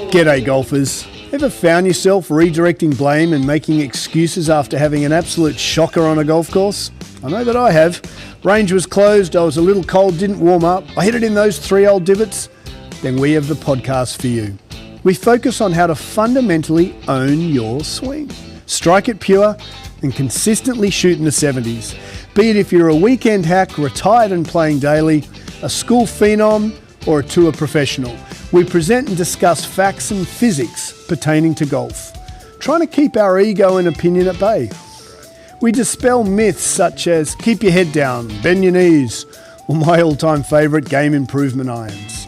G'day golfers. Ever found yourself redirecting blame and making excuses after having an absolute shocker on a golf course? I know that I have. Range was closed, I was a little cold, didn't warm up, I hit it in those 3 old divots. Then we have the podcast for you. We focus on how to fundamentally own your swing. Strike it pure and consistently shoot in the 70s. Be it if you're a weekend hack, retired and playing daily, a school phenom or a tour professional. We present and discuss facts and physics pertaining to golf, trying to keep our ego and opinion at bay. We dispel myths such as keep your head down, bend your knees, or my all-time favourite, game improvement irons.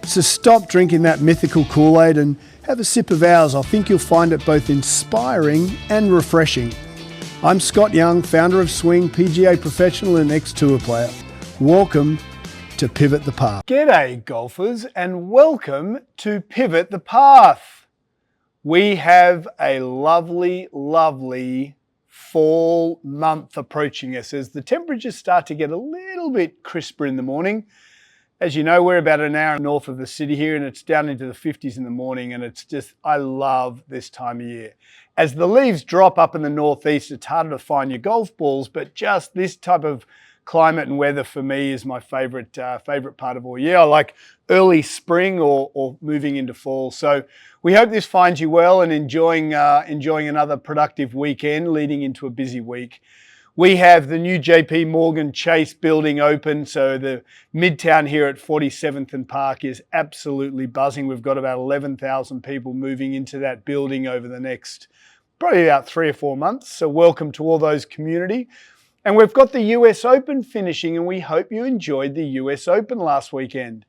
So stop drinking that mythical Kool-Aid and have a sip of ours. I think you'll find it both inspiring and refreshing. I'm Scott Young, founder of Swing, PGA professional and ex-tour player. Welcome to Pivot the Path. G'day golfers and welcome to Pivot the Path. We have a lovely fall month approaching us as the temperatures start to get a little bit crisper in the morning. As you know, we're about an hour north of the city here and it's down into the 50s in the morning, and it's just, I love this time of year. As the leaves drop up in the northeast, it's harder to find your golf balls, but just this type of climate and weather for me is my favorite part of all year. I like early spring or moving into fall. So we hope this finds you well and enjoying another productive weekend leading into a busy week. We have the new JP Morgan Chase building open. So the Midtown here at 47th and Park is absolutely buzzing. We've got about 11,000 people moving into that building over the next probably about 3 or 4 months. So welcome to all those community. And we've got the US Open finishing, and we hope you enjoyed the US Open last weekend,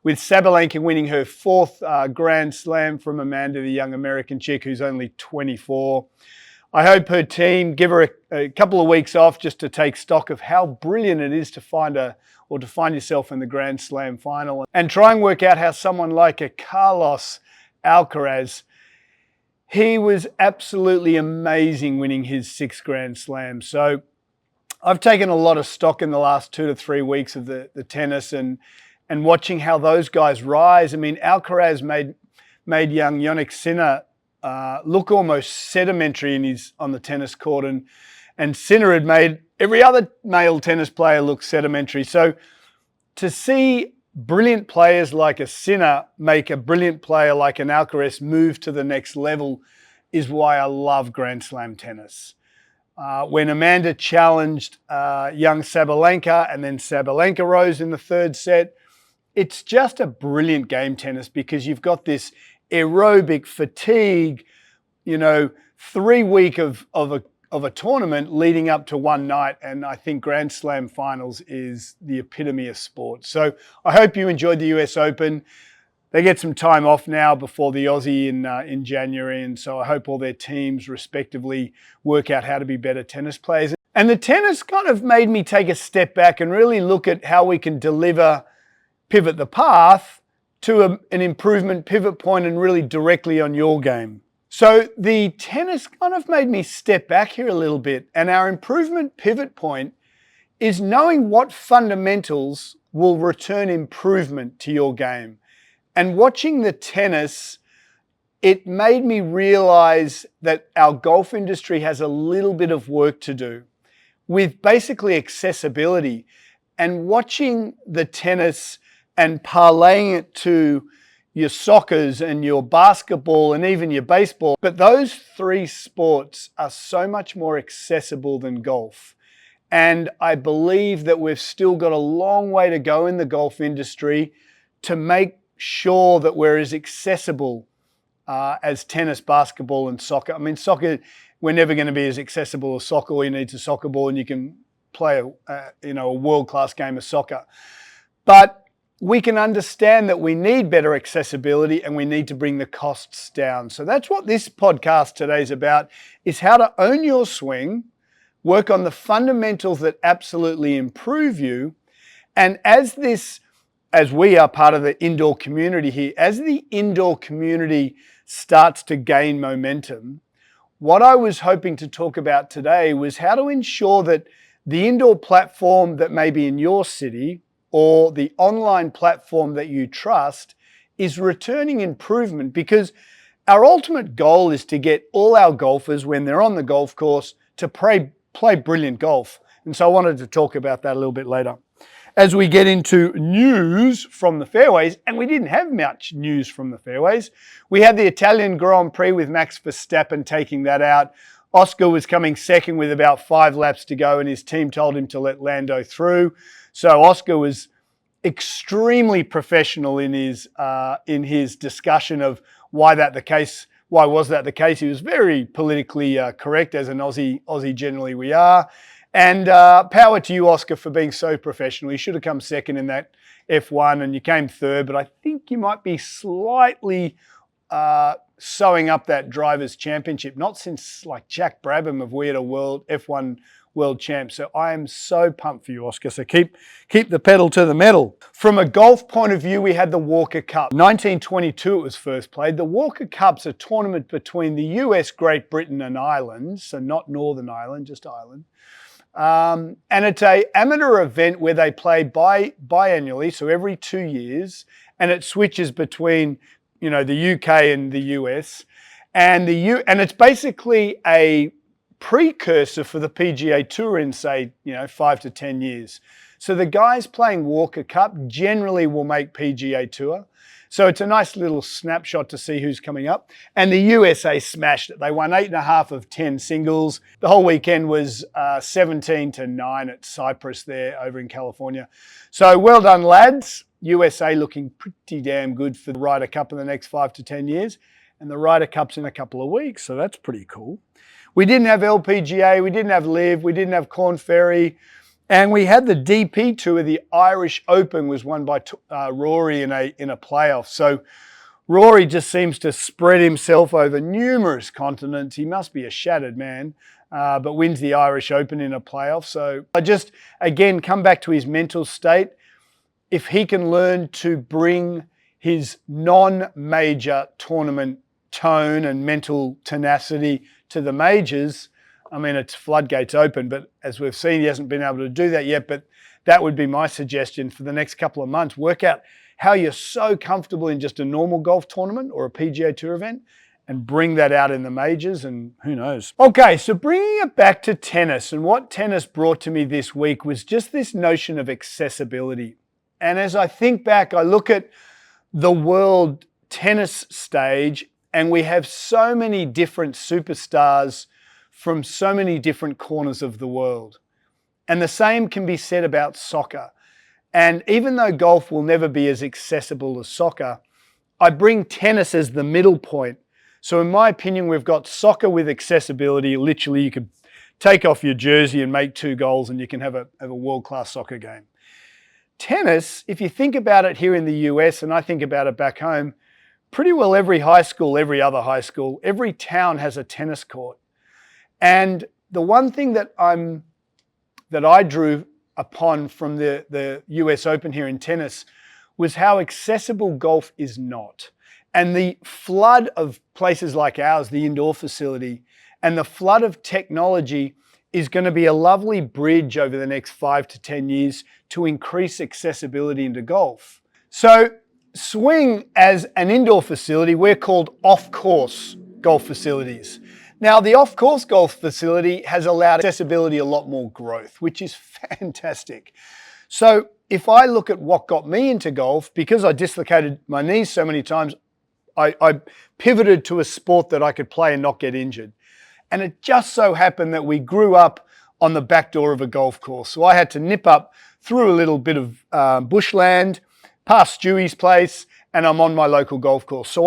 with Sabalenka winning her 4th Grand Slam from Amanda, the young American chick who's only 24. I hope her team give her a couple of weeks off just to take stock of how brilliant it is to find yourself in the Grand Slam final, and try and work out how someone like a Carlos Alcaraz, he was absolutely amazing winning his 6th Grand Slam. So I've taken a lot of stock in the last 2 to 3 weeks of the tennis and watching how those guys rise. I mean, Alcaraz made young Jannik Sinner look almost sedimentary on the tennis court, and Sinner had made every other male tennis player look sedimentary. So to see brilliant players like a Sinner make a brilliant player like an Alcaraz move to the next level is why I love Grand Slam tennis. When Amanda challenged young Sabalenka and then Sabalenka rose in the 3rd set, it's just a brilliant game tennis because you've got this aerobic fatigue, 3 week of a tournament leading up to one night. And I think Grand Slam finals is the epitome of sport. So I hope you enjoyed the US Open. They get some time off now before the Aussie in January, and so I hope all their teams respectively work out how to be better tennis players. And the tennis kind of made me take a step back and really look at how we can deliver Pivot the Path to an improvement pivot point and really directly on your game. So the tennis kind of made me step back here a little bit, and our improvement pivot point is knowing what fundamentals will return improvement to your game. And watching the tennis, it made me realize that our golf industry has a little bit of work to do with basically accessibility, and watching the tennis and parlaying it to your soccers and your basketball and even your baseball. But those 3 sports are so much more accessible than golf. And I believe that we've still got a long way to go in the golf industry to make sure that we're as accessible as tennis, basketball and soccer. I mean, soccer, we're never going to be as accessible as soccer. All you need is a soccer ball and you can play a world-class game of soccer. But we can understand that we need better accessibility and we need to bring the costs down. So that's what this podcast today is about, is how to own your swing, work on the fundamentals that absolutely improve you. And as we are part of the indoor community here, as the indoor community starts to gain momentum, what I was hoping to talk about today was how to ensure that the indoor platform that may be in your city or the online platform that you trust is returning improvement, because our ultimate goal is to get all our golfers, when they're on the golf course, to play brilliant golf. And so I wanted to talk about that a little bit later. As we get into news from the fairways, and we didn't have much news from the fairways. We had the Italian Grand Prix with Max Verstappen taking that out. Oscar was coming second with about 5 laps to go, and his team told him to let Lando through. So Oscar was extremely professional in his discussion of why was that the case. He was very politically correct, as an Aussie generally we are. And power to you, Oscar, for being so professional. You should have come second in that F1 and you came third, but I think you might be slightly sewing up that Drivers' Championship, not since like Jack Brabham of We Had a F1 World Champ. So I am so pumped for you, Oscar. So keep the pedal to the metal. From a golf point of view, we had the Walker Cup. 1922 it was first played. The Walker Cup's a tournament between the US, Great Britain and Ireland, so not Northern Ireland, just Ireland. And it's an amateur event where they play biannually, so every 2 years, and it switches between, the UK and the US, and it's basically a precursor for the PGA Tour in, say, 5 to 10 years. So the guys playing Walker Cup generally will make PGA Tour. So it's a nice little snapshot to see who's coming up. And the USA smashed it. They won 8.5 of 10 singles. The whole weekend was 17-9 at Cypress there over in California. So well done, lads. USA looking pretty damn good for the Ryder Cup in the next 5 to 10 years. And the Ryder Cup's in a couple of weeks, so that's pretty cool. We didn't have LPGA, we didn't have Live, we didn't have Corn Ferry. And we had the DP Tour. The Irish Open was won by Rory in a playoff. So Rory just seems to spread himself over numerous continents. He must be a shattered man, but wins the Irish Open in a playoff. So I just, again, come back to his mental state. If he can learn to bring his non-major tournament tone and mental tenacity to the majors, I mean, it's floodgates open, but as we've seen, he hasn't been able to do that yet. But that would be my suggestion for the next couple of months. Work out how you're so comfortable in just a normal golf tournament or a PGA Tour event and bring that out in the majors, and who knows. Okay, so bringing it back to tennis, and what tennis brought to me this week was just this notion of accessibility. And as I think back, I look at the world tennis stage, and we have so many different superstars from so many different corners of the world. And the same can be said about soccer. And even though golf will never be as accessible as soccer, I bring tennis as the middle point. So in my opinion, we've got soccer with accessibility. Literally, you could take off your jersey and make 2 goals and you can have a world-class soccer game. Tennis, if you think about it here in the US, and I think about it back home, pretty well every high school, every other high school, every town has a tennis court. And the one thing that I drew upon from the US Open here in tennis was how accessible golf is not. And the flood of places like ours, the indoor facility, and the flood of technology is going to be a lovely bridge over the next 5 to 10 years to increase accessibility into golf. So swing as an indoor facility, we're called off-course golf facilities. Now, the off-course golf facility has allowed accessibility a lot more growth, which is fantastic. So if I look at what got me into golf, because I dislocated my knees so many times, I pivoted to a sport that I could play and not get injured. And it just so happened that we grew up on the back door of a golf course. So I had to nip up through a little bit of bushland, past Stewie's place, and I'm on my local golf course. So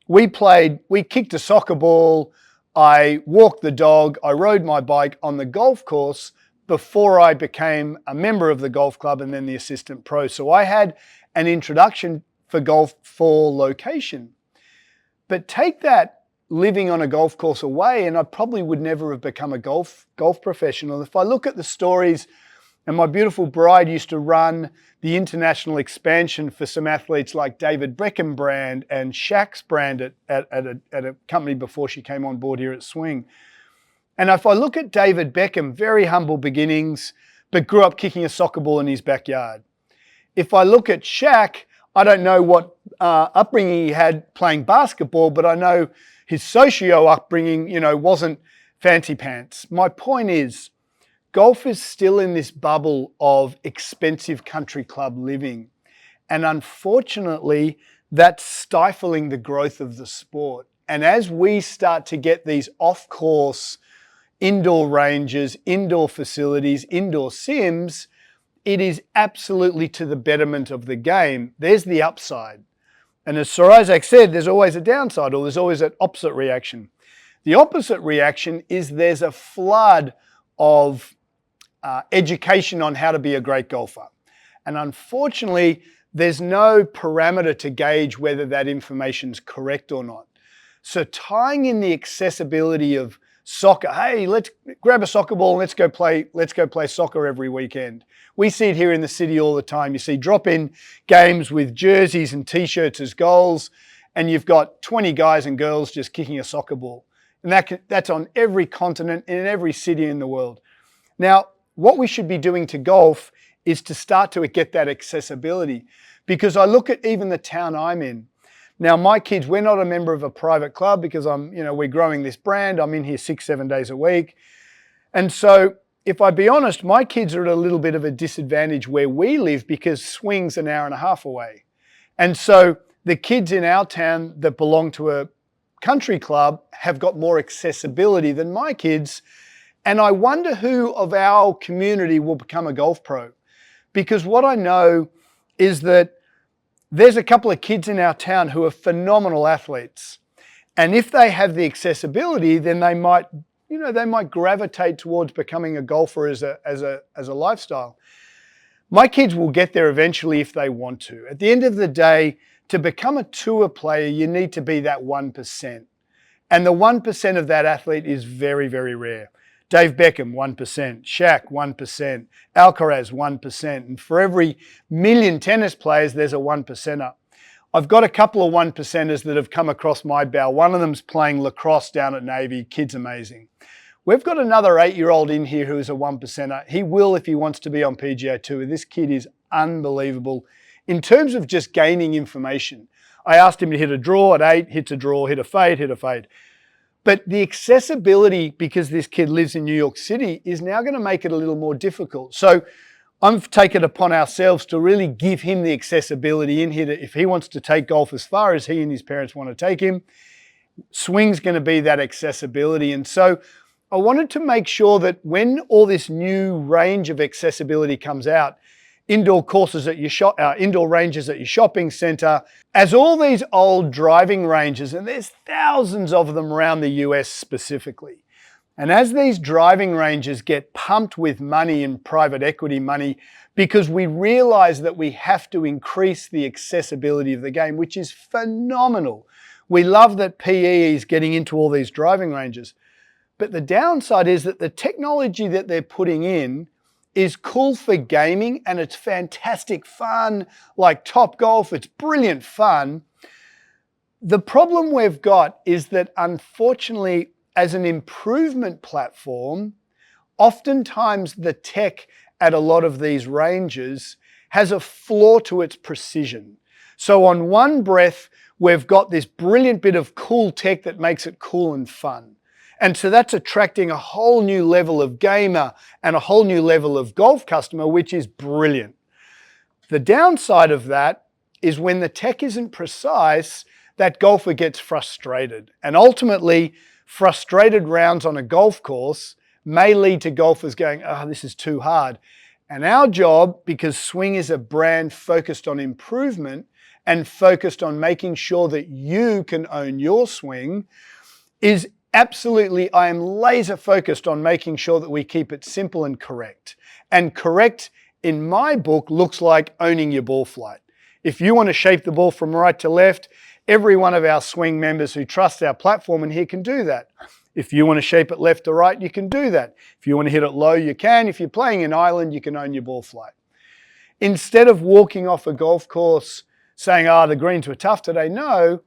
we kicked a soccer ball, I walked the dog, I rode my bike on the golf course before I became a member of the golf club and then the assistant pro. So I had an introduction for golf for location. But take that living on a golf course away, and I probably would never have become a golf professional. If I look at the stories, and my beautiful bride used to run the international expansion for some athletes like David Beckham brand and Shaq's brand at a company before she came on board here at Swing. And if I look at David Beckham, very humble beginnings, but grew up kicking a soccer ball in his backyard. If I look at Shaq, I don't know what upbringing he had playing basketball, but I know his socio upbringing, wasn't fancy pants. My point is, golf is still in this bubble of expensive country club living. And unfortunately, that's stifling the growth of the sport. And as we start to get these off-course indoor ranges, indoor facilities, indoor sims, it is absolutely to the betterment of the game. There's the upside. And as Sir Isaac said, there's always a downside, or there's always an opposite reaction. The opposite reaction is there's a flood of education on how to be a great golfer. And unfortunately, there's no parameter to gauge whether that information's correct or not. So tying in the accessibility of soccer, hey, let's grab a soccer ball and let's go play soccer every weekend. We see it here in the city all the time. You see drop-in games with jerseys and t-shirts as goals, and you've got 20 guys and girls just kicking a soccer ball. And that's on every continent and in every city in the world. Now, what we should be doing to golf is to start to get that accessibility, because I look at even the town I'm in. Now, my kids, we're not a member of a private club because we're growing this brand. I'm in here 6-7 days a week. And so if I be honest, my kids are at a little bit of a disadvantage where we live because swing's an hour and a half away. And so the kids in our town that belong to a country club have got more accessibility than my kids. And I wonder who of our community will become a golf pro. Because what I know is that there's a couple of kids in our town who are phenomenal athletes. And if they have the accessibility, then they might gravitate towards becoming a golfer as a lifestyle. My kids will get there eventually if they want to. At the end of the day, to become a tour player, you need to be that 1%. And the 1% of that athlete is very, very rare. Dave Beckham, 1%. Shaq, 1%. Alcaraz, 1%. And for every million tennis players, there's a 1%er. I've got a couple of 1%ers that have come across my bow. One of them's playing lacrosse down at Navy. Kid's amazing. We've got another 8-year-old in here who is a 1%er. He will if he wants to be on PGA Tour. This kid is unbelievable in terms of just gaining information. I asked him to hit a draw at 8, hits a draw, hit a fade. But the accessibility, because this kid lives in New York City, is now going to make it a little more difficult. So I've taken it upon ourselves to really give him the accessibility in here. If he wants to take golf as far as he and his parents want to take him, swing's going to be that accessibility. And so I wanted to make sure that when all this new range of accessibility comes out, indoor courses at your indoor ranges at your shopping center, as all these old driving ranges, and there's thousands of them around the US specifically, and as these driving ranges get pumped with money and private equity money, because we realize that we have to increase the accessibility of the game, which is phenomenal. We love that PE is getting into all these driving ranges. But the downside is that the technology that they're putting in is cool for gaming and it's fantastic fun, like Top Golf, it's brilliant fun. The problem we've got is that unfortunately, as an improvement platform, oftentimes the tech at a lot of these ranges has a flaw to its precision. So on one breath, we've got this brilliant bit of cool tech that makes it cool and fun. And so that's attracting a whole new level of gamer and a whole new level of golf customer, which is brilliant. The downside of that is when the tech isn't precise, that golfer gets frustrated. And ultimately, frustrated rounds on a golf course may lead to golfers going, oh, this is too hard. And our job, because Swing is a brand focused on improvement and focused on making sure that you can own your swing, is absolutely, I am laser focused on making sure that we keep it simple and correct. And correct in my book looks like owning your ball flight. If you want to shape the ball from right to left, every one of our Swing members who trust our platform in here can do that. If you want to shape it left to right, you can do that. If you want to hit it low, you can. If you're playing in Ireland, you can own your ball flight. Instead of walking off a golf course saying, the greens were tough today, no.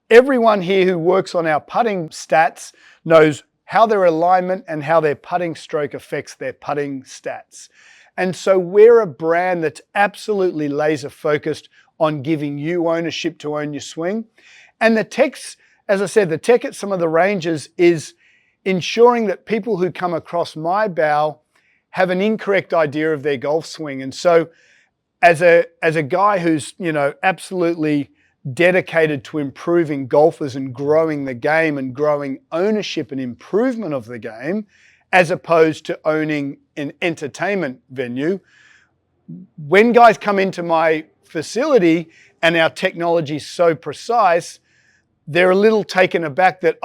Everyone here who works on our putting stats knows how their alignment and how their putting stroke affects their putting stats. And so we're a brand that's absolutely laser focused on giving you ownership to own your swing. And the tech's, as I said, the tech at some of the ranges is ensuring that people who come across my bow have an incorrect idea of their golf swing. And so as a guy who's, absolutely dedicated to improving golfers and growing the game and growing ownership and improvement of the game, as opposed to owning an entertainment venue, when guys come into my facility and our technology is so precise, they're a little taken aback that,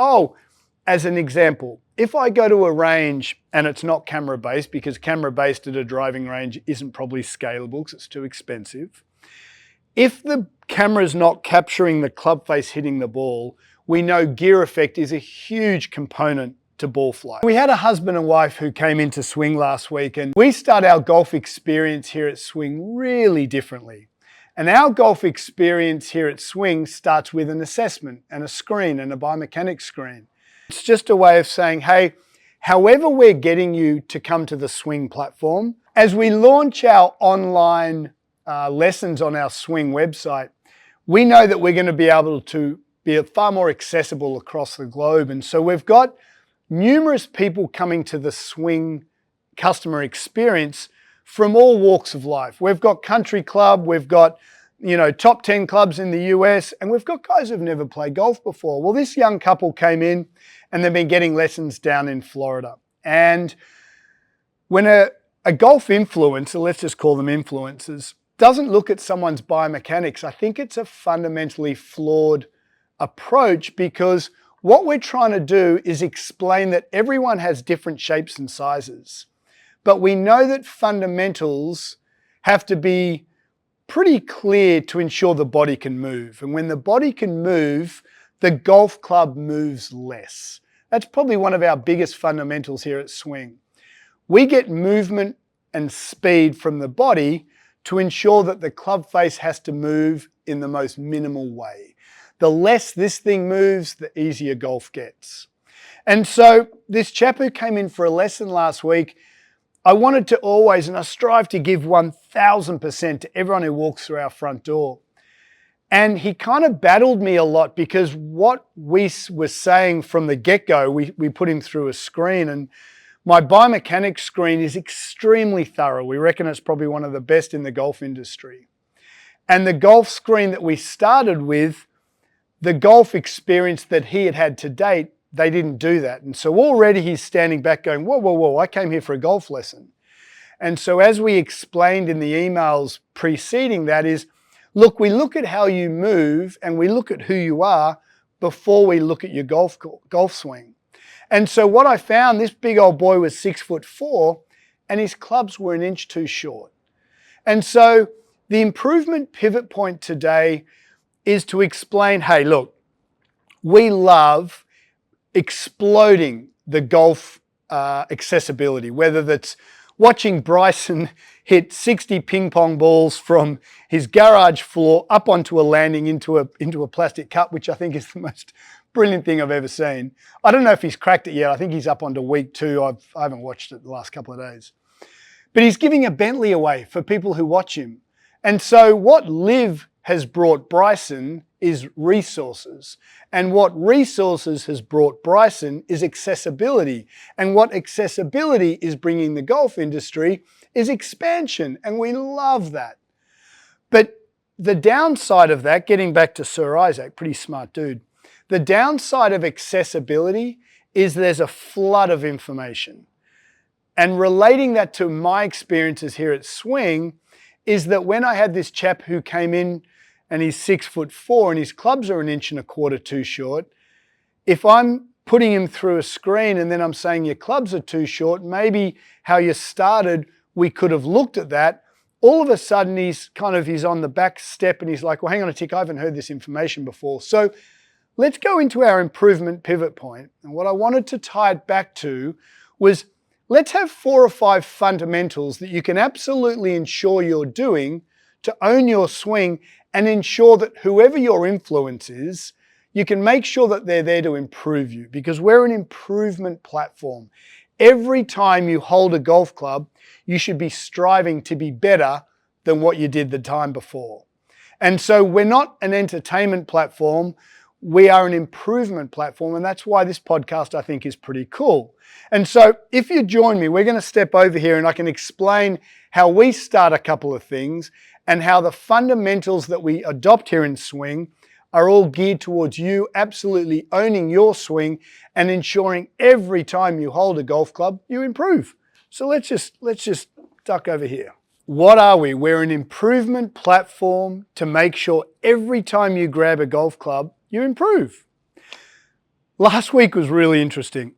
as an example, if I go to a range and it's not camera-based, because camera-based at a driving range isn't probably scalable because it's too expensive. If the camera's not capturing the club face hitting the ball, we know gear effect is a huge component to ball flight. We had a husband and wife who came into Swing last week, and we start our golf experience here at Swing really differently. And our golf experience here at Swing starts with an assessment and a screen and a biomechanics screen. It's just a way of saying, hey, however we're getting you to come to the Swing platform, as we launch our online lessons on our Swing website, we know that we're going to be able to be far more accessible across the globe. And so we've got numerous people coming to the Swing customer experience from all walks of life. We've got country club, we've got top 10 clubs in the US, and we've got guys who've never played golf before. Well, this young couple came in and they've been getting lessons down in Florida. And when a golf influencer, let's just call them influencers, doesn't look at someone's biomechanics, I think it's a fundamentally flawed approach, because what we're trying to do is explain that everyone has different shapes and sizes. But we know that fundamentals have to be pretty clear to ensure the body can move. And when the body can move, the golf club moves less. That's probably one of our biggest fundamentals here at Swing. We get movement and speed from the body to ensure that the club face has to move in the most minimal way. The less this thing moves, the easier golf gets. And so this chap who came in for a lesson last week, I wanted to always, and I strive to give 1000% to everyone who walks through our front door. And he kind of battled me a lot, because what we were saying from the get-go, we put him through a screen, and my biomechanics screen is extremely thorough. We reckon it's probably one of the best in the golf industry. And the golf screen that we started with, the golf experience that he had had to date, they didn't do that. And so already he's standing back going, whoa, whoa, whoa, I came here for a golf lesson. And so as we explained in the emails preceding that is, look, we look at how you move and we look at who you are before we look at your golf swing. And so what I found, this big old boy was 6'4" and his clubs were an inch too short. And so the improvement pivot point today is to explain, hey, look, we love exploding the golf accessibility, whether that's watching Bryson hit 60 ping pong balls from his garage floor up onto a landing into a plastic cup, which I think is the most brilliant thing I've ever seen. I don't know if he's cracked it yet. I think he's up onto week 2. I haven't watched it the last couple of days. But he's giving a Bentley away for people who watch him. And so what Liv has brought Bryson is resources. And what resources has brought Bryson is accessibility. And what accessibility is bringing the golf industry is expansion. And we love that. But the downside of that, getting back to Sir Isaac, pretty smart dude, the downside of accessibility is there's a flood of information. And relating that to my experiences here at Swing is that when I had this chap who came in and he's 6'4" and his clubs are an inch and a quarter too short, if I'm putting him through a screen and then I'm saying your clubs are too short, maybe how you started, we could have looked at that. All of a sudden he's on the back step and he's like, well, hang on a tick, I haven't heard this information before. So let's go into our improvement pivot point. And what I wanted to tie it back to was, let's have 4 or 5 fundamentals that you can absolutely ensure you're doing to own your swing and ensure that whoever your influence is, you can make sure that they're there to improve you, because we're an improvement platform. every time you hold a golf club, you should be striving to be better than what you did the time before. And so we're not an entertainment platform, we are an improvement platform, and that's why this podcast I think is pretty cool. And so if you join me, we're going to step over here and I can explain how we start a couple of things and how the fundamentals that we adopt here in swing are all geared towards you absolutely owning your swing and ensuring every time you hold a golf club, you improve. So let's just duck over here. What are we? We're an improvement platform to make sure every time you grab a golf club, you improve. Last week was really interesting.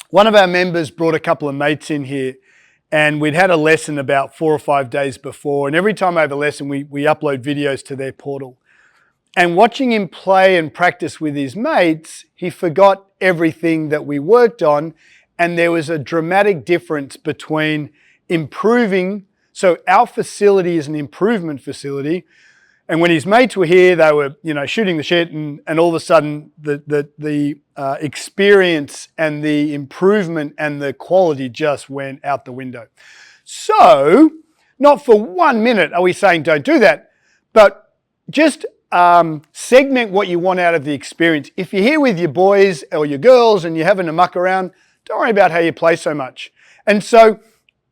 One of our members brought a couple of mates in here and we'd had a lesson about 4 or 5 days before. And every time I have a lesson, we upload videos to their portal. And watching him play and practice with his mates, he forgot everything that we worked on. And there was a dramatic difference between improving. So our facility is an improvement facility. And when his mates were here, they were, shooting the shit, and all of a sudden the experience and the improvement and the quality just went out the window. So, not for 1 minute are we saying don't do that, but just segment what you want out of the experience. If you're here with your boys or your girls and you're having a muck around, don't worry about how you play so much. And so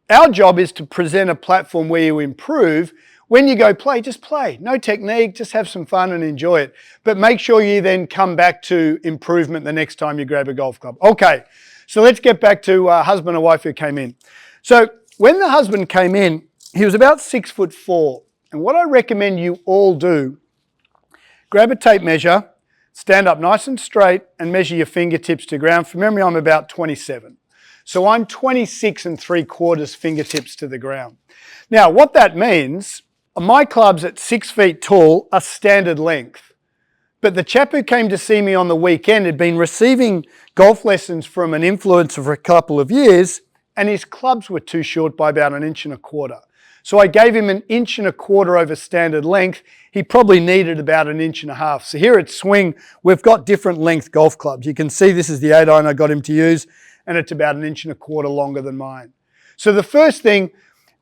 our job is to present a platform where you improve. When you go play, just play. No technique, just have some fun and enjoy it. But make sure you then come back to improvement the next time you grab a golf club. Okay, so let's get back to husband and wife who came in. So when the husband came in, he was about 6'4". And what I recommend you all do, grab a tape measure, stand up nice and straight and measure your fingertips to ground. From memory, I'm about 27. So I'm 26 3/4 fingertips to the ground. Now, what that means, my clubs at 6 feet tall are standard length. But the chap who came to see me on the weekend had been receiving golf lessons from an influencer for a couple of years, and his clubs were too short by about 1 1/4 inches. So I gave him 1 1/4 inches over standard length. He probably needed about 1.5 inches. So here at Swing, we've got different length golf clubs. You can see this is the 8-iron I got him to use, and it's about 1 1/4 inches longer than mine. So the first thing,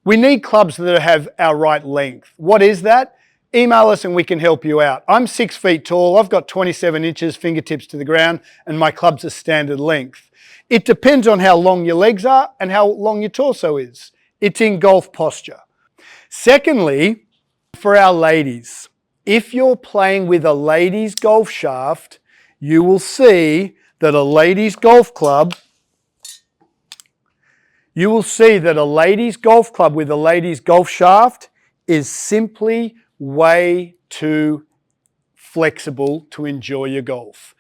we need clubs that have our right length. What is that? Email us and we can help you out. I'm 6 feet tall, I've got 27 inches fingertips to the ground, and my clubs are standard length. It depends on how long your legs are and how long your torso is. It's in golf posture. Secondly, for our ladies, if you're playing with a ladies golf shaft, you will see that a ladies golf club with a ladies golf shaft is simply way too flexible to enjoy your golf.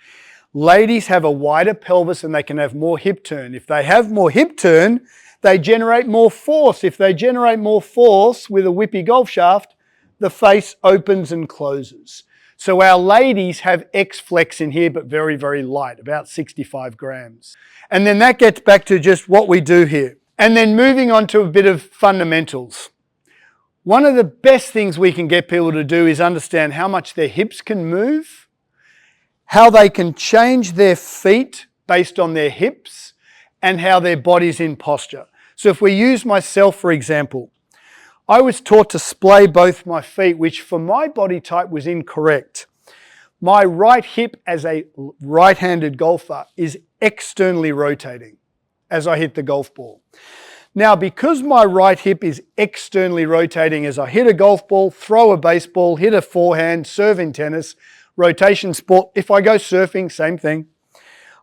Ladies have a wider pelvis and they can have more hip turn. If they have more hip turn, they generate more force. If they generate more force with a whippy golf shaft, the face opens and closes. So our ladies have X-Flex in here, but very, very light, about 65 grams. And then that gets back to just what we do here. And then moving on to a bit of fundamentals. One of the best things we can get people to do is understand how much their hips can move, how they can change their feet based on their hips, and how their body's in posture. So if we use myself, for example, I was taught to splay both my feet, which for my body type was incorrect. My right hip as a right-handed golfer is externally rotating as I hit the golf ball. Now, because my right hip is externally rotating as I hit a golf ball, throw a baseball, hit a forehand, serve in tennis, rotation sport, if I go surfing, same thing.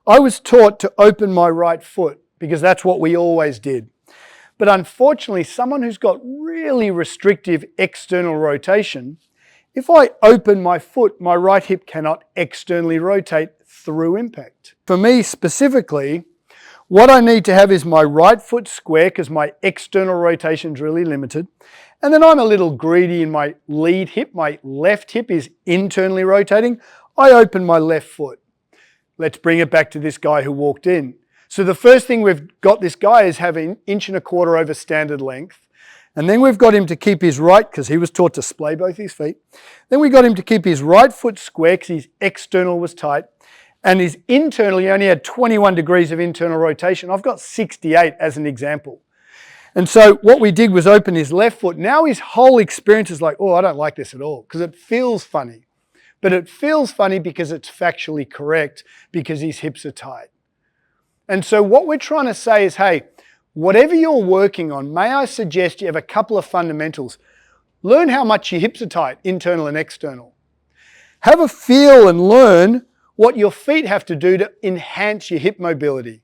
I was taught to open my right foot because that's what we always did. But unfortunately, someone who's got really restrictive external rotation, if I open my foot, my right hip cannot externally rotate through impact. For me specifically, what I need to have is my right foot square because my external rotation is really limited. And then I'm a little greedy in my lead hip. My left hip is internally rotating. I open my left foot. Let's bring it back to this guy who walked in. So the first thing we've got this guy is having 1 1/4 inches over standard length. And then we've got him to keep his right, because he was taught to splay both his feet. Then we got him to keep his right foot square because his external was tight. and his internal, he only had 21 degrees of internal rotation. I've got 68 as an example. And so what we did was open his left foot. Now his whole experience is like, oh, I don't like this at all, because it feels funny. But it feels funny because it's factually correct, because his hips are tight. And so what we're trying to say is, hey, whatever you're working on, may I suggest you have a couple of fundamentals. Learn how much your hips are tight, internal and external. Have a feel and learn what your feet have to do to enhance your hip mobility.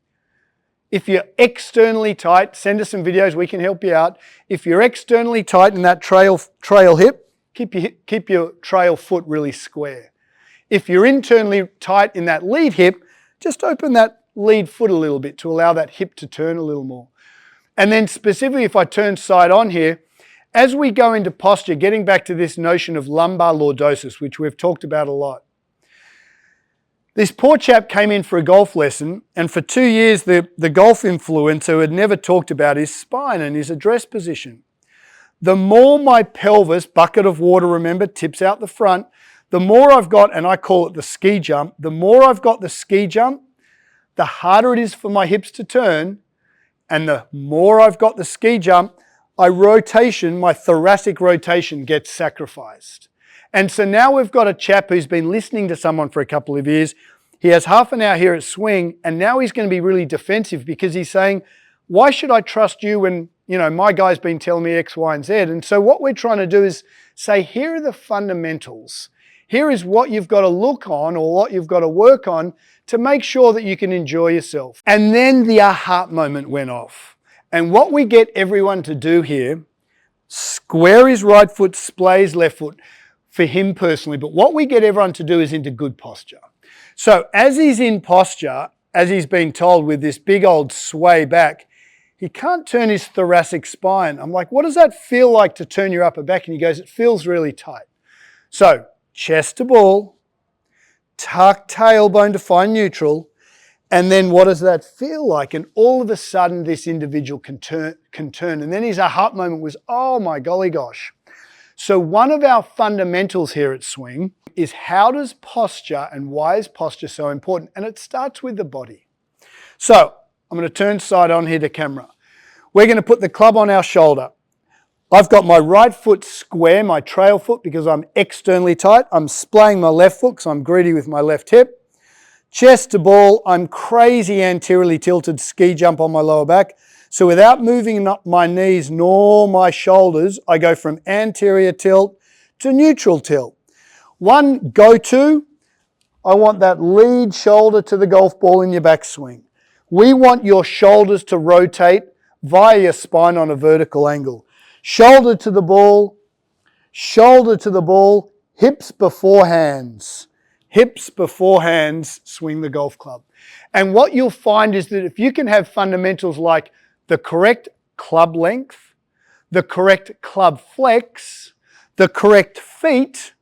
If you're externally tight, send us some videos, we can help you out. If you're externally tight in that trail hip, keep your trail foot really square. If you're internally tight in that lead hip, just open that lead foot a little bit to allow that hip to turn a little more. And then specifically, if I turn side on here, as we go into posture, getting back to this notion of lumbar lordosis, which we've talked about a lot. This poor chap came in for a golf lesson, and for 2 years the golf influencer had never talked about his spine and his address position. The more my pelvis, bucket of water, remember, tips out the front, the more I've got, and I call it the ski jump, the more I've got the ski jump, the harder it is for my hips to turn, and the more I've got the ski jump, my thoracic rotation gets sacrificed. And so now we've got a chap who's been listening to someone for a couple of years. He has half an hour here at Swing, and now he's going to be really defensive because he's saying, why should I trust you when, my guy's been telling me X, Y, and Z? And so what we're trying to do is say, here are the fundamentals. Here is what you've got to look on or what you've got to work on to make sure that you can enjoy yourself. And then the aha moment went off. And what we get everyone to do here, square his right foot, splay his left foot, for him personally, but what we get everyone to do is into good posture. So as he's in posture, as he's been told with this big old sway back, he can't turn his thoracic spine. I'm like, what does that feel like to turn your upper back? And he goes, it feels really tight. So chest to ball, tuck tailbone to find neutral, and then what does that feel like? And all of a sudden this individual can turn. And then his aha moment was, oh my golly gosh. So one of our fundamentals here at Swing is how does posture and why is posture so important? And it starts with the body. So I'm going to turn side on here to camera. We're going to put the club on our shoulder. I've got my right foot square, my trail foot, because I'm externally tight. I'm splaying my left foot because I'm greedy with my left hip. Chest to ball, I'm crazy anteriorly tilted ski jump on my lower back. So without moving up my knees nor my shoulders, I go from anterior tilt to neutral tilt. One go-to, I want that lead shoulder to the golf ball in your backswing. We want your shoulders to rotate via your spine on a vertical angle. Shoulder to the ball, hips before hands. Hips before hands, swing the golf club. And what you'll find is that if you can have fundamentals like the correct club length, the correct club flex, the correct feet,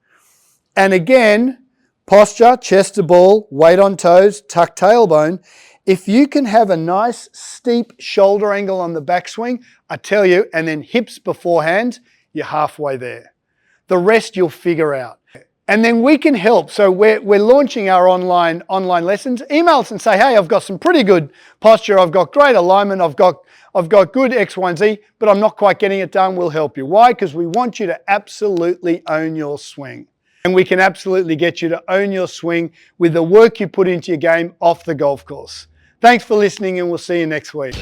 and again, posture, chest to ball, weight on toes, tuck tailbone. If you can have a nice steep shoulder angle on the backswing, I tell you, and then hips beforehand, you're halfway there. The rest you'll figure out. And then we can help. So we're launching our online lessons. Email us and say, hey, I've got some pretty good posture. I've got great alignment. I've got good X, Y, and Z, but I'm not quite getting it done. We'll help you. Why? Because we want you to absolutely own your swing. And we can absolutely get you to own your swing with the work you put into your game off the golf course. Thanks for listening, and we'll see you next week.